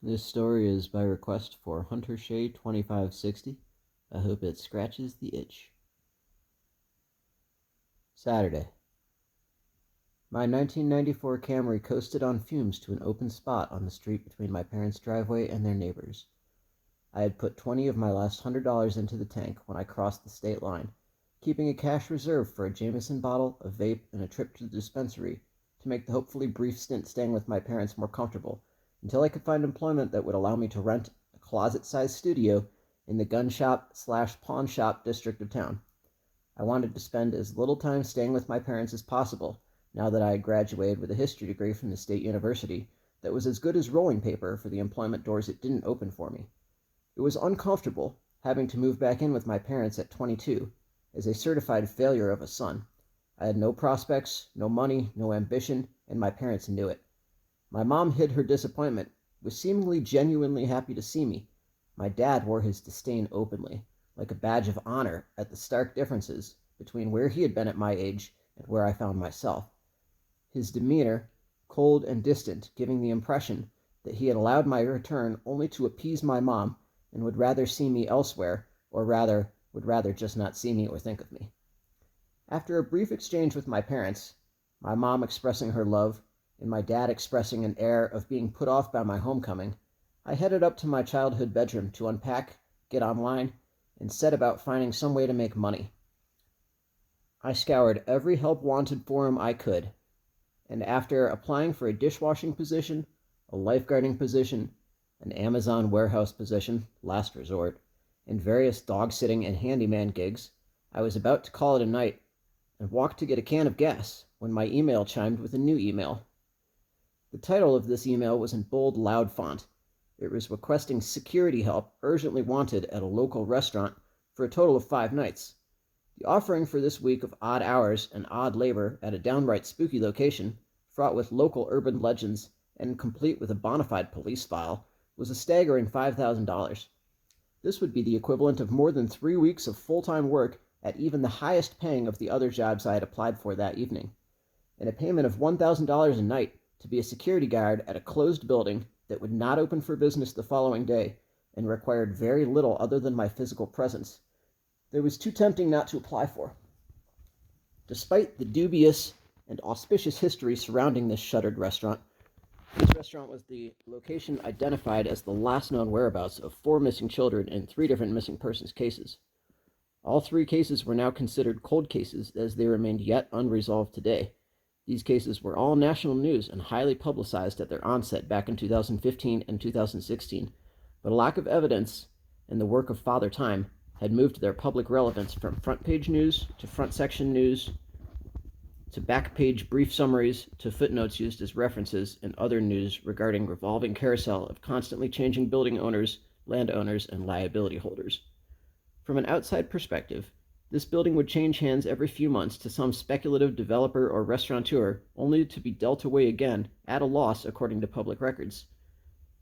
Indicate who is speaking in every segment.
Speaker 1: This story is by request for Hunter Shea 2560. I hope it scratches the itch. Saturday. My 1994 Camry coasted on fumes to an open spot on the street between my parents' driveway and their neighbors. I had put 20 of my last $100 into the tank when I crossed the state line, keeping a cash reserve for a Jameson bottle, a vape, and a trip to the dispensary to make the hopefully brief stint staying with my parents more comfortable, until I could find employment that would allow me to rent a closet-sized studio in the gun shop/pawn shop district of town. I wanted to spend as little time staying with my parents as possible, now that I had graduated with a history degree from the state university that was as good as rolling paper for the employment doors it didn't open for me. It was uncomfortable having to move back in with my parents at 22, as a certified failure of a son. I had no prospects, no money, no ambition, and my parents knew it. My mom hid her disappointment, was seemingly genuinely happy to see me. My dad wore his disdain openly, like a badge of honor at the stark differences between where he had been at my age and where I found myself. His demeanor, cold and distant, giving the impression that he had allowed my return only to appease my mom and would rather see me elsewhere, or rather, would rather just not see me or think of me. After a brief exchange with my parents, my mom expressing her love, and my dad expressing an air of being put off by my homecoming, I headed up to my childhood bedroom to unpack, get online, and set about finding some way to make money. I scoured every help-wanted forum I could, and after applying for a dishwashing position, a lifeguarding position, an Amazon warehouse position, last resort, and various dog-sitting and handyman gigs, I was about to call it a night and walked to get a can of gas when my email chimed with a new email. The title of this email was in bold, loud font. It was requesting security help urgently wanted at a local restaurant for a total of 5 nights. The offering for this week of odd hours and odd labor at a downright spooky location, fraught with local urban legends and complete with a bona fide police file, was a staggering $5,000. This would be the equivalent of more than 3 weeks of full-time work at even the highest paying of the other jobs I had applied for that evening, and a payment of $1,000 a night to be a security guard at a closed building that would not open for business the following day and required very little other than my physical presence. It was too tempting not to apply for. Despite the dubious and auspicious history surrounding this shuttered restaurant, this restaurant was the location identified as the last known whereabouts of 4 missing children in 3 different missing persons cases. All 3 cases were now considered cold cases as they remained yet unresolved today. These cases were all national news and highly publicized at their onset back in 2015 and 2016, but a lack of evidence and the work of Father Time had moved their public relevance from front-page news to front-section news to back-page brief summaries to footnotes used as references in other news regarding revolving carousel of constantly changing building owners, landowners, and liability holders. From an outside perspective, this building would change hands every few months to some speculative developer or restaurateur, only to be dealt away again at a loss according to public records.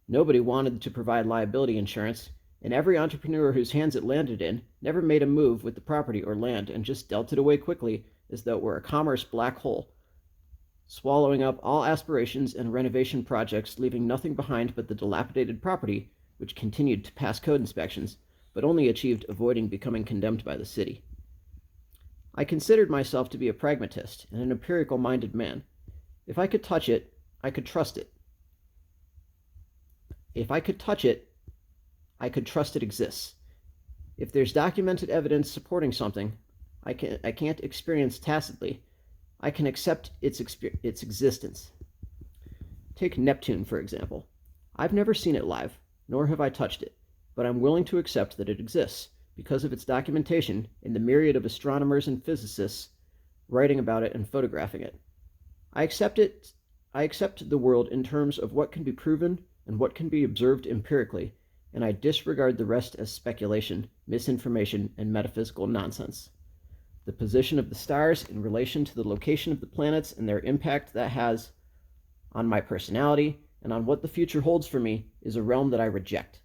Speaker 1: Nobody wanted to provide liability insurance, and every entrepreneur whose hands it landed in never made a move with the property or land and just dealt it away quickly as though it were a commerce black hole, swallowing up all aspirations and renovation projects, leaving nothing behind but the dilapidated property, which continued to pass code inspections, but only achieved avoiding becoming condemned by the city. I considered myself to be a pragmatist and an empirical-minded man. If I could touch it, I could trust it. If I could touch it, I could trust it exists. If there's documented evidence supporting something, I can't experience tacitly. I can accept its existence. Take Neptune, for example. I've never seen it live, nor have I touched it, but I'm willing to accept that it exists because of its documentation in the myriad of astronomers and physicists writing about it and photographing it. I accept the world in terms of what can be proven and what can be observed empirically, and I disregard the rest as speculation, misinformation, and metaphysical nonsense. The position of the stars in relation to the location of the planets and their impact that has on my personality and on what the future holds for me is a realm that I reject.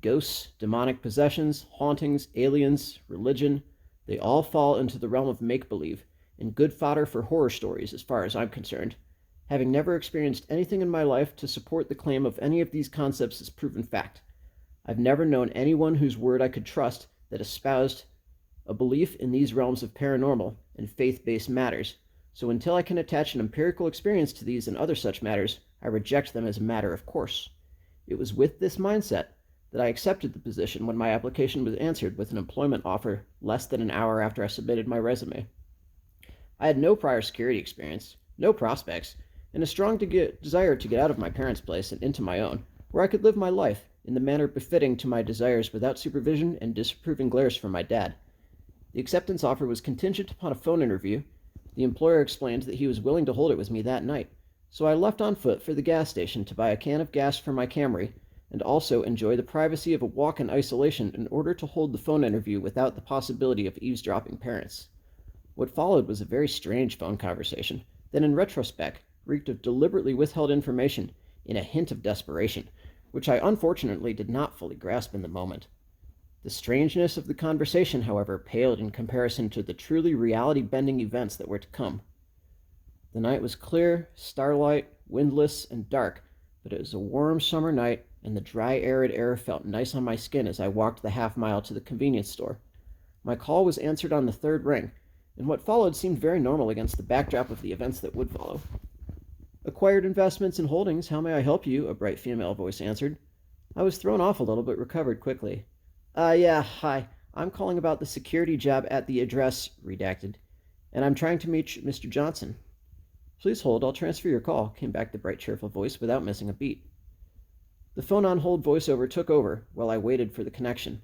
Speaker 1: Ghosts, demonic possessions, hauntings, aliens, religion, they all fall into the realm of make-believe and good fodder for horror stories as far as I'm concerned. having never experienced anything in my life to support the claim of any of these concepts as proven fact. I've never known anyone whose word I could trust that espoused a belief in these realms of paranormal and faith-based matters, so until I can attach an empirical experience to these and other such matters, I reject them as a matter of course. It was with this mindset that I accepted the position when my application was answered with an employment offer less than an hour after I submitted my resume. I had no prior security experience, no prospects, and a strong desire to get out of my parents' place and into my own, where I could live my life in the manner befitting to my desires without supervision and disapproving glares from my dad. The acceptance offer was contingent upon a phone interview. The employer explained that he was willing to hold it with me that night, so I left on foot for the gas station to buy a can of gas for my Camry and also enjoy the privacy of a walk in isolation in order to hold the phone interview without the possibility of eavesdropping parents. What followed was a very strange phone conversation that in retrospect reeked of deliberately withheld information in a hint of desperation, which I unfortunately did not fully grasp in the moment. The strangeness of the conversation, however, paled in comparison to the truly reality-bending events that were to come. The night was clear, starlight, windless, and dark, but it was a warm summer night, and the dry, arid air felt nice on my skin as I walked the half-mile to the convenience store. My call was answered on the third ring, and what followed seemed very normal against the backdrop of the events that would follow. "Acquired investments and holdings, how may I help you?" a bright female voice answered. I was thrown off a little, but recovered quickly. Yeah, hi. I'm calling about the security job at the address, redacted, and I'm trying to meet Mr. Johnson. Please hold, I'll transfer your call, came back the bright, cheerful voice without missing a beat. The phone on hold voiceover took over while I waited for the connection.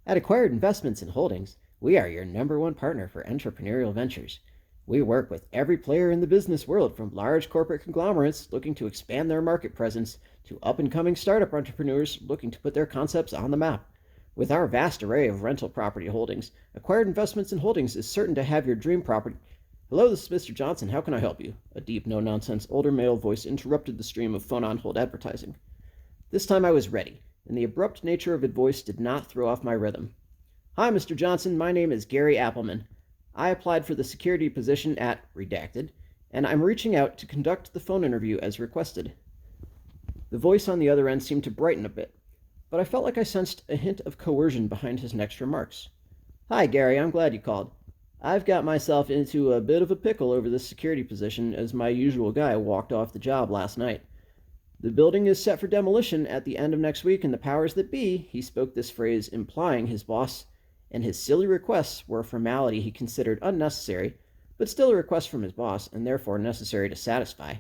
Speaker 1: At Acquired Investments and Holdings, we are your #1 partner for entrepreneurial ventures. We work with every player in the business world, from large corporate conglomerates looking to expand their market presence to up-and-coming startup entrepreneurs looking to put their concepts on the map. With our vast array of rental property holdings, Acquired Investments and Holdings is certain to have your dream property. Hello, this is Mr. Johnson. How can I help you? A deep, no-nonsense, older male voice interrupted the stream of phone-on-hold advertising. This time I was ready, and the abrupt nature of his voice did not throw off my rhythm. Hi, Mr. Johnson. My name is Gary Appleman. I applied for the security position at redacted, and I'm reaching out to conduct the phone interview as requested. The voice on the other end seemed to brighten a bit, but I felt like I sensed a hint of coercion behind his next remarks. Hi, Gary. I'm glad you called. I've got myself into a bit of a pickle over this security position as my usual guy walked off the job last night. The building is set for demolition at the end of next week, and the powers that be, he spoke this phrase implying his boss and his silly requests were a formality he considered unnecessary, but still a request from his boss, and therefore necessary to satisfy,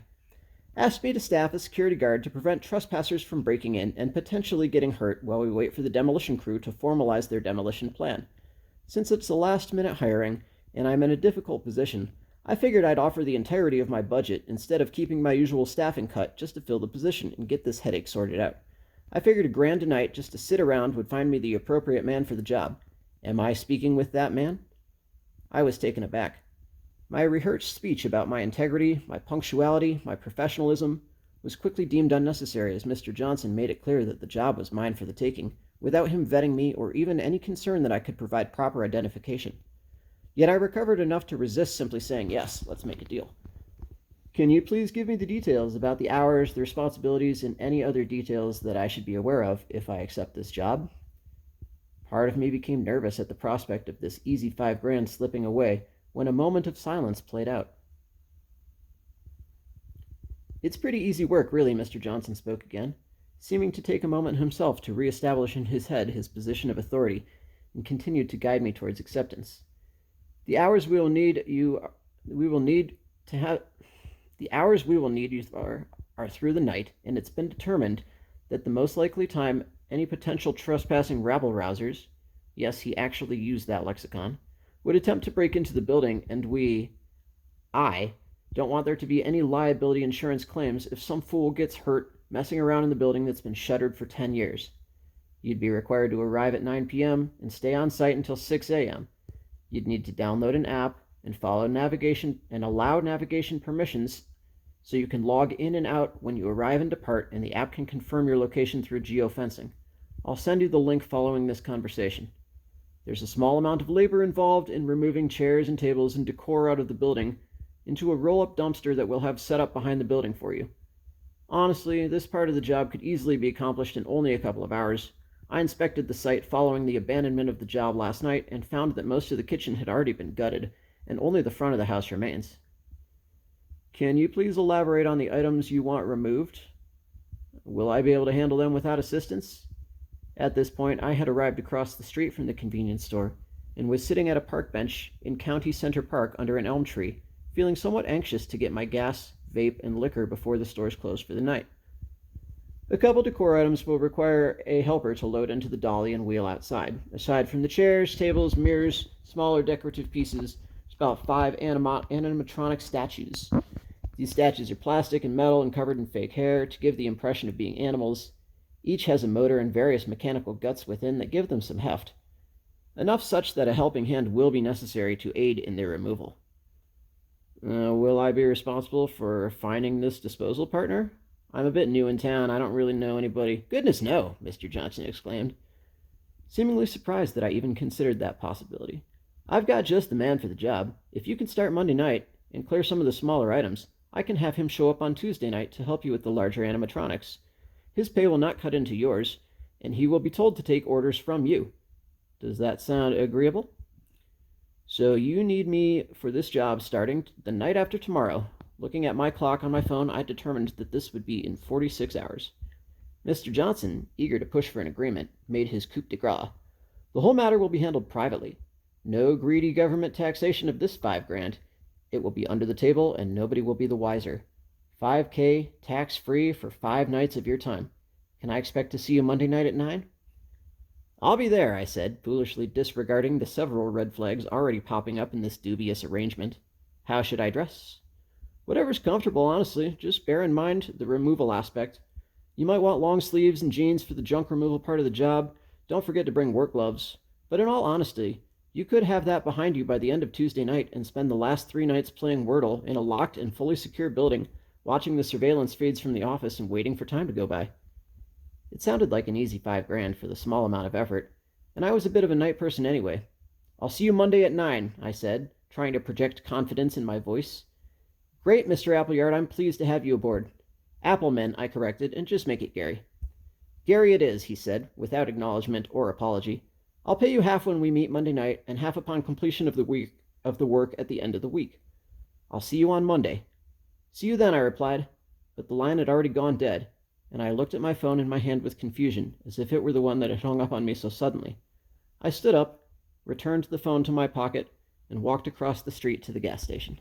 Speaker 1: asked me to staff a security guard to prevent trespassers from breaking in and potentially getting hurt while we wait for the demolition crew to formalize their demolition plan. Since it's a last-minute hiring, and I'm in a difficult position, I figured I'd offer the entirety of my budget instead of keeping my usual staffing cut just to fill the position and get this headache sorted out. I figured $1,000 a night just to sit around would find me the appropriate man for the job. Am I speaking with that man? I was taken aback. My rehearsed speech about my integrity, my punctuality, my professionalism was quickly deemed unnecessary as Mr. Johnson made it clear that the job was mine for the taking, without him vetting me or even any concern that I could provide proper identification. Yet I recovered enough to resist simply saying, yes, let's make a deal. Can you please give me the details about the hours, the responsibilities, and any other details that I should be aware of if I accept this job? Part of me became nervous at the prospect of this easy $5,000 slipping away when a moment of silence played out. It's pretty easy work, really, Mr. Johnson spoke again, seeming to take a moment himself to reestablish in his head his position of authority, and continued to guide me towards acceptance. The hours we will need you are through the night, and it's been determined that the most likely time any potential trespassing rabble-rousers, yes, he actually used that lexicon, would attempt to break into the building, and I don't want there to be any liability insurance claims if some fool gets hurt messing around in the building that's been shuttered for 10 years. You'd be required to arrive at 9 p.m. and stay on site until 6 a.m. You'd need to download an app and follow navigation and allow navigation permissions so you can log in and out when you arrive and depart, and the app can confirm your location through geofencing. I'll send you the link following this conversation. There's a small amount of labor involved in removing chairs and tables and decor out of the building, into a roll-up dumpster that we'll have set up behind the building for you. Honestly, this part of the job could easily be accomplished in only a couple of hours. I inspected the site following the abandonment of the job last night and found that most of the kitchen had already been gutted, and only the front of the house remains. Can you please elaborate on the items you want removed? Will I be able to handle them without assistance? At this point, I had arrived across the street from the convenience store and was sitting at a park bench in County Center Park under an elm tree, feeling somewhat anxious to get my gas, vape, and liquor before the stores closed for the night. A couple decor items will require a helper to load into the dolly and wheel outside. Aside from the chairs, tables, mirrors, smaller decorative pieces, there's about 5 animatronic statues. These statues are plastic and metal and covered in fake hair to give the impression of being animals. Each has a motor and various mechanical guts within that give them some heft. Enough such that a helping hand will be necessary to aid in their removal. Will I be responsible for finding this disposal partner? I'm a bit new in town. I don't really know anybody. Goodness, no, Mr. Johnson exclaimed, seemingly surprised that I even considered that possibility. I've got just the man for the job. If you can start Monday night and clear some of the smaller items, I can have him show up on Tuesday night to help you with the larger animatronics. His pay will not cut into yours, and he will be told to take orders from you. Does that sound agreeable? So you need me for this job starting the night after tomorrow. Looking at my clock on my phone, I determined that this would be in 46 hours. Mr. Johnson, eager to push for an agreement, made his coup de grace. The whole matter will be handled privately. No greedy government taxation of this $5,000. It will be under the table, and nobody will be the wiser. $5,000 tax-free for 5 nights of your time. Can I expect to see you Monday night at 9? I'll be there, I said, foolishly disregarding the several red flags already popping up in this dubious arrangement. How should I dress? Whatever's comfortable, honestly. Just bear in mind the removal aspect. You might want long sleeves and jeans for the junk removal part of the job. Don't forget to bring work gloves. But in all honesty, you could have that behind you by the end of Tuesday night and spend the last 3 nights playing Wordle in a locked and fully secure building, watching the surveillance feeds from the office and waiting for time to go by. It sounded like an easy $5,000 for the small amount of effort, and I was a bit of a night person anyway. I'll see you Monday at 9, I said, trying to project confidence in my voice. Great, Mr. Appleyard, I'm pleased to have you aboard. Appleman, I corrected, and just make it Gary. Gary it is, he said, without acknowledgement or apology. I'll pay you half when we meet Monday night, and half upon completion of the work at the end of the week. I'll see you on Monday. See you then, I replied, but the line had already gone dead, and I looked at my phone in my hand with confusion, as if it were the one that had hung up on me so suddenly. I stood up, returned the phone to my pocket, and walked across the street to the gas station.